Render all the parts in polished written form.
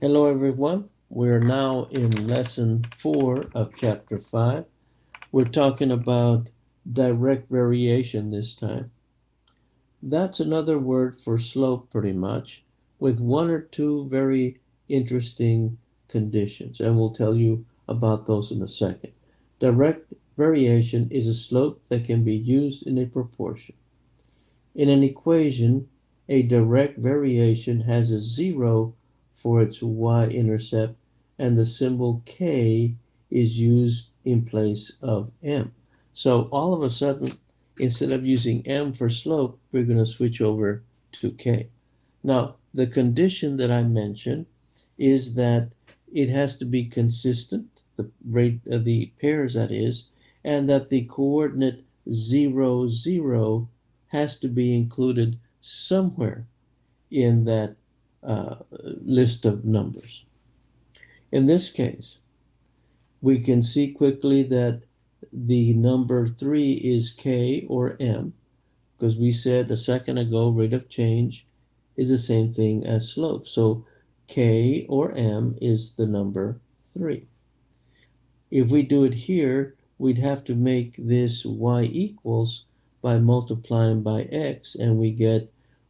Hello everyone, we're now in lesson 4 of chapter 5. We're talking about direct variation this time. That's another word for slope pretty much, with one or two very interesting conditions, and we'll tell you about those in a second. Direct variation is a slope that can be used in a proportion. In an equation, a direct variation has a zero for its y-intercept, and the symbol k is used in place of m. So all of a sudden, instead of using m for slope, we're going to switch over to k. Now, the condition that I mentioned is that it has to be consistent, the rate of the pairs that is, and that the coordinate 0, 0 has to be included somewhere in that list of numbers. In this case, we can see quickly that the number 3 is k or m, because we said a second ago rate of change is the same thing as slope. So k or m is the number 3. If we do it here, we'd have to make this y equals by multiplying by x, and we get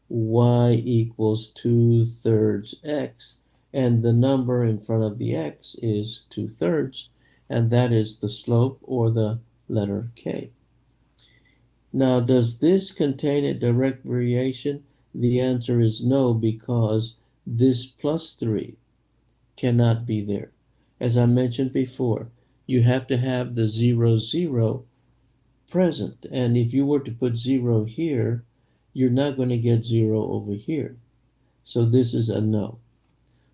y equals 2/3 x, and the number in front of the x is 2/3, and that is the slope or the letter k. Now, does this contain a direct variation? The answer is no, because this plus 3 cannot be there. As I mentioned before, you have to have the 0, 0 present. And if you were to put 0 here, you're not going to get 0 over here. So this is a no.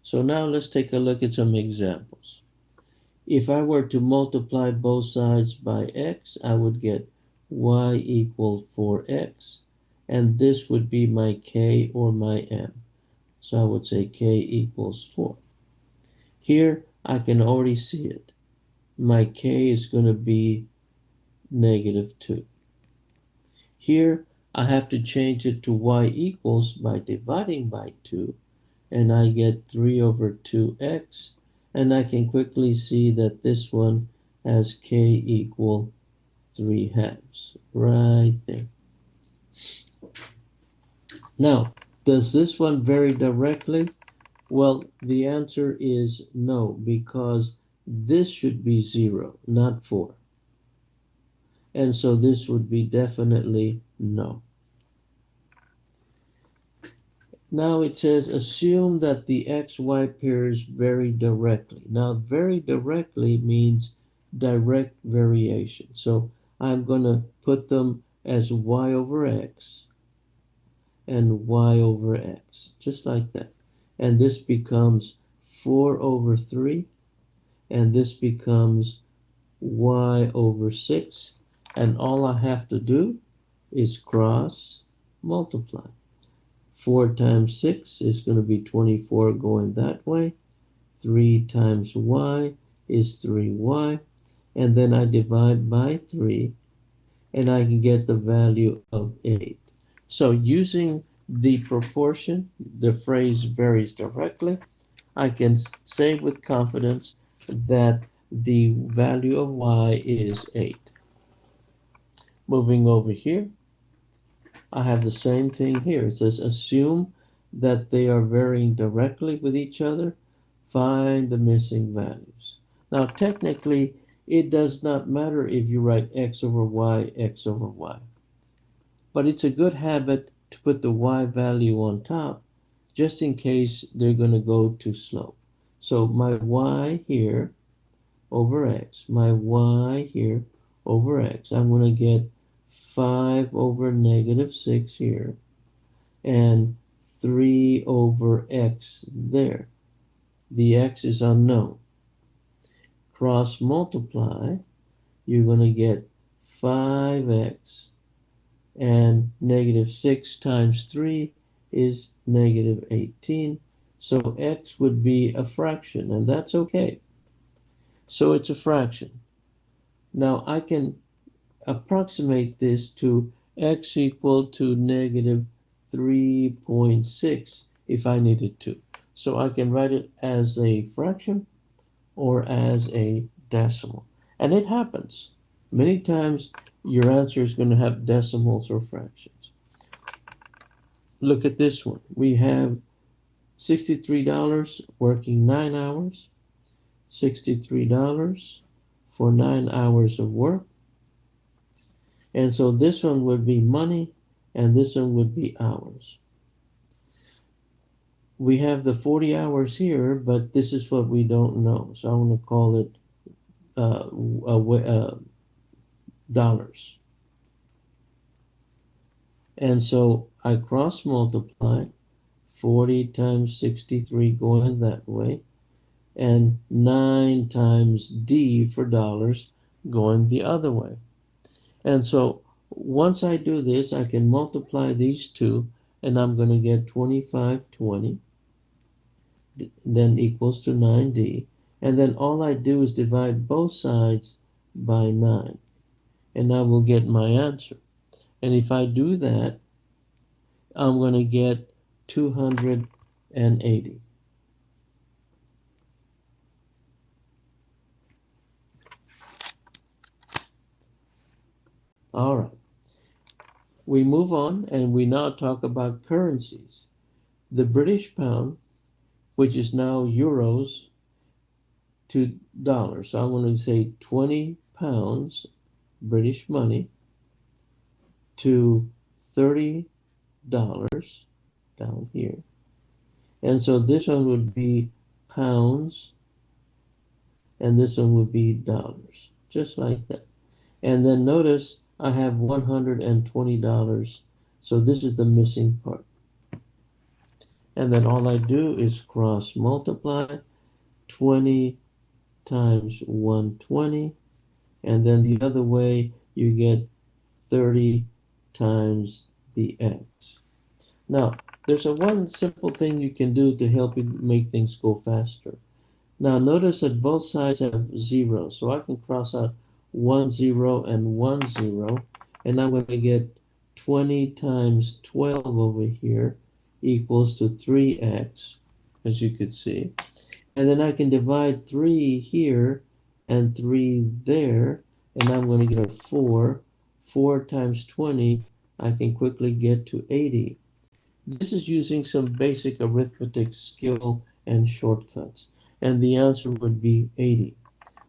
So now let's take a look at some examples. If I were to multiply both sides by x, I would get y equals 4x. And this would be my k or my m. So I would say k equals 4. Here, I can already see it. My k is going to be -2. Here, I have to change it to y equals by dividing by 2, and I get 3 over 2x, and I can quickly see that this one has k equal 3/2, right there. Now, does this one vary directly? Well, the answer is no, because this should be 0, not 4. And so this would be definitely no. Now it says, assume that the x-y pairs vary directly. Now, vary directly means direct variation. So I'm going to put them as y over x and y over x, just like that. And this becomes 4 over 3, and this becomes y over 6. And all I have to do is cross multiply. 4 times 6 is going to be 24 going that way. 3 times y is 3y. And then I divide by 3, and I can get the value of 8. So using the proportion, the phrase varies directly, I can say with confidence that the value of y is 8. Moving over here, I have the same thing here. It says assume that they are varying directly with each other. Find the missing values. Now, technically, it does not matter if you write x over y, x over y. But it's a good habit to put the y value on top, just in case they're going to go to slope. So my y here over x, my y here over x, I'm going to get 5 over -6 here, and 3 over x there. The x is unknown. Cross multiply, you're going to get 5x, and -6 times 3 is -18. So x would be a fraction, and that's okay. So it's a fraction. Now I can approximate this to x equal to -3.6 if I needed to. So I can write it as a fraction or as a decimal. And it happens. Many times your answer is going to have decimals or fractions. Look at this one. We have $63 working 9 hours, $63 for 9 hours of work. And so this one would be money and this one would be hours. We have the 40 hours here, but this is what we don't know. So I'm going to call it dollars. And so I cross multiply 40 times 63 going that way, and 9 times D for dollars going the other way. And so once I do this, I can multiply these two, and I'm going to get 2520, then equals to 9D. And then all I do is divide both sides by 9, and I will get my answer. And if I do that, I'm going to get 280. All right. We move on and we now talk about currencies. The British pound, which is now euros to dollars. So I'm going to say 20 pounds British money to $30 down here. And so this one would be pounds and this one would be dollars, just like that. And then notice I have $120. So this is the missing part. And then all I do is cross multiply 20 times 120. And then the other way you get 30 times the x. Now, there's one simple thing you can do to help you make things go faster. Now notice that both sides have zeros, so I can cross out 1 0 and 1 0, and I'm going to get 20 times 12 over here equals to 3x, as you could see. And then I can divide 3 here and 3 there, and I'm going to get a 4. 4 times 20, I can quickly get to 80. This is using some basic arithmetic skill and shortcuts. And the answer would be 80.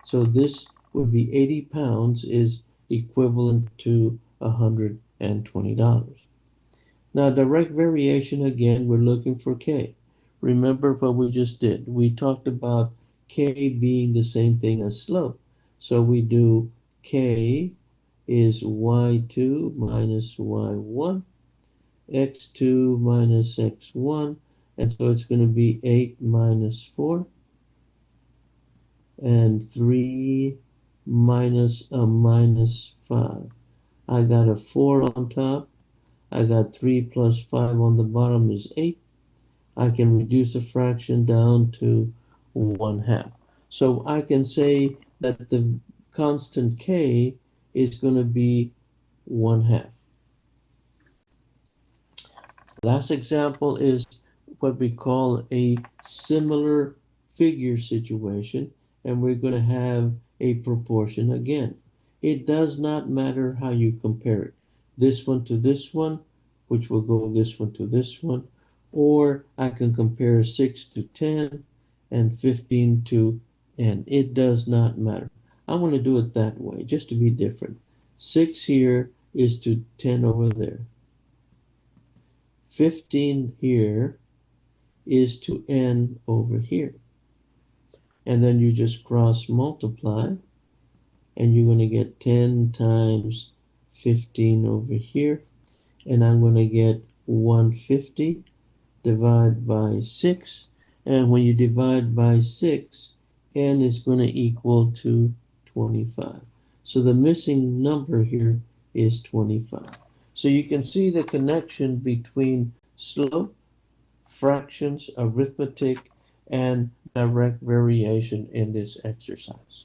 So this would be 80 pounds is equivalent to $120. Now direct variation, again, we're looking for K. Remember what we just did. We talked about K being the same thing as slope. So we do K is y2 minus y1, x2 minus x1, and so it's going to be 8 minus 4, and 3 minus a minus 5. I got a 4 on top. I got 3 plus 5 on the bottom is 8. I can reduce a fraction down to 1/2. So I can say that the constant K is going to be 1/2. Last example is what we call a similar figure situation, and we're going to have a proportion again. It does not matter how you compare it. This one to this one, which will go this one to this one, or I can compare 6 to 10 and 15 to n. It does not matter. I want to do it that way, just to be different. 6 here is to 10 over there. 15 here is to n over here. And then you just cross multiply, and you're going to get 10 times 15 over here, and I'm going to get 150 divided by 6, and when you divide by 6, n is going to equal to 25. So the missing number here is 25. So you can see the connection between slope, fractions, arithmetic, and direct variation in this exercise.